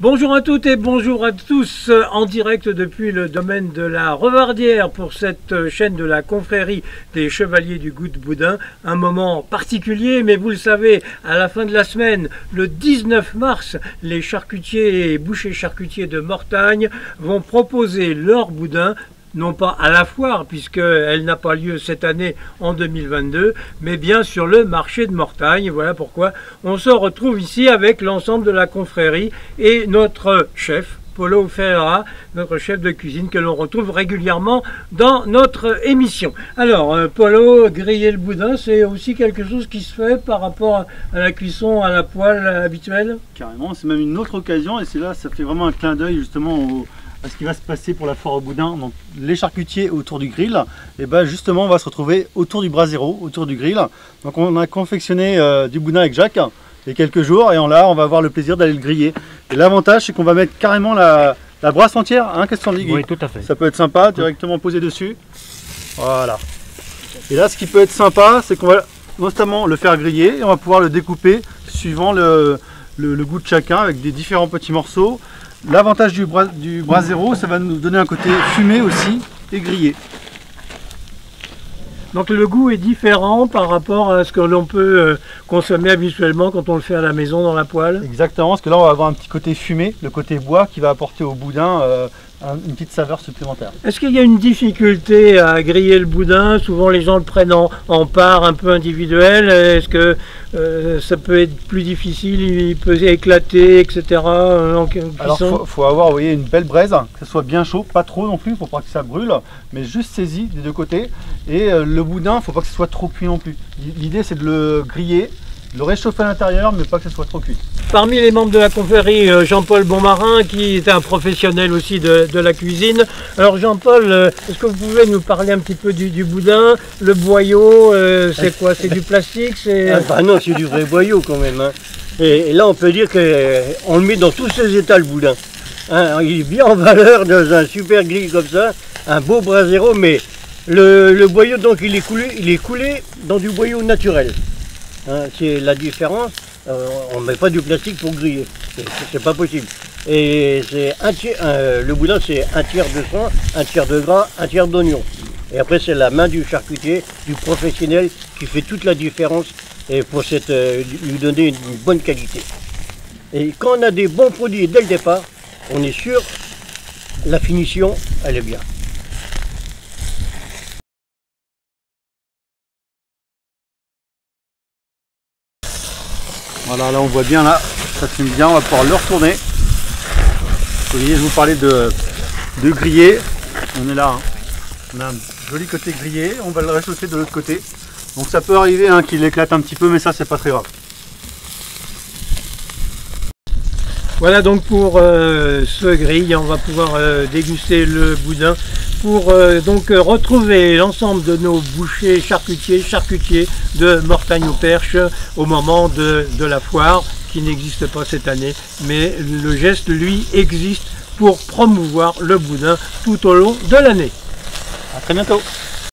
Bonjour à toutes et bonjour à tous en direct depuis le domaine de la Revardière pour cette chaîne de la confrérie des Chevaliers du Goût de Boudin. Un moment particulier, mais vous le savez, à la fin de la semaine, le 19 mars, les charcutiers et bouchers charcutiers de Mortagne vont proposer leur boudin, non pas à la foire, puisqu'elle n'a pas lieu cette année en 2022, mais bien sur le marché de Mortagne. Voilà pourquoi on se retrouve ici avec l'ensemble de la confrérie et notre chef, Paulo Ferreira, notre chef de cuisine que l'on retrouve régulièrement dans notre émission. Alors, Paulo, griller le boudin, c'est aussi quelque chose qui se fait par rapport à la cuisson à la poêle habituelle? Carrément, c'est même une autre occasion et c'est là, ça fait vraiment un clin d'œil justement à ce qui va se passer pour la foire au boudin. Donc les charcutiers autour du grill, et ben justement on va se retrouver autour du brasero, autour du grill. Donc on a confectionné du boudin avec Jacques il y a quelques jours et on va avoir le plaisir d'aller le griller. Et l'avantage c'est qu'on va mettre carrément la brasse entière, hein, qu'est-ce qu'on dit Guy? Oui, tout à fait. Ça peut être sympa, directement posé dessus. Voilà. Et là ce qui peut être sympa, c'est qu'on va notamment le faire griller et on va pouvoir le découper suivant le goût de chacun avec des différents petits morceaux. L'avantage du brasero, ça va nous donner un côté fumé aussi et grillé. Donc le goût est différent par rapport à ce que l'on peut consommer habituellement quand on le fait à la maison dans la poêle. Exactement, parce que là on va avoir un petit côté fumé, le côté bois qui va apporter au boudin une petite saveur supplémentaire. Est-ce qu'il y a une difficulté à griller le boudin? Souvent les gens le prennent en part un peu individuelle. Est-ce que ça peut être plus difficile, il peut éclater, etc. Alors faut avoir, vous voyez, une belle braise, que ce soit bien chaud, pas trop non plus, il ne faut pas que ça brûle, mais juste saisi des deux côtés. Et le boudin, il ne faut pas que ce soit trop cuit non plus. L'idée c'est de le griller, de le réchauffer à l'intérieur, mais pas que ce soit trop cuit. Parmi les membres de la confrérie, Jean-Paul Bonmarin, qui est un professionnel aussi de la cuisine. Alors Jean-Paul, est-ce que vous pouvez nous parler un petit peu du boudin? Le boyau, c'est quoi? C'est du plastique? Ah bah non, c'est du vrai boyau quand même. Hein. Et là, on peut dire qu'on le met dans tous ses états, le boudin. Hein, il est bien en valeur dans un super grill comme ça, un beau brasero, mais le boyau, donc, il est coulé dans du boyau naturel. Hein, c'est la différence. On ne met pas du plastique pour griller, c'est pas possible. Et c'est le boudin, c'est un tiers de sang, un tiers de gras, un tiers d'oignon. Et après, c'est la main du charcutier, du professionnel, qui fait toute la différence et pour lui donner une bonne qualité. Et quand on a des bons produits dès le départ, on est sûr, la finition, elle est bien. Voilà, là on voit bien, là, ça fume bien, on va pouvoir le retourner. Vous voyez, je vous parlais de griller, on est là, hein. On a un joli côté grillé, on va le réchauffer de l'autre côté. Donc ça peut arriver hein, qu'il éclate un petit peu, mais ça c'est pas très grave. Voilà donc pour ce grill, on va pouvoir déguster le boudin pour donc retrouver l'ensemble de nos bouchers charcutiers de Mortagne-au-Perche au moment de la foire qui n'existe pas cette année, mais le geste lui existe pour promouvoir le boudin tout au long de l'année. À très bientôt.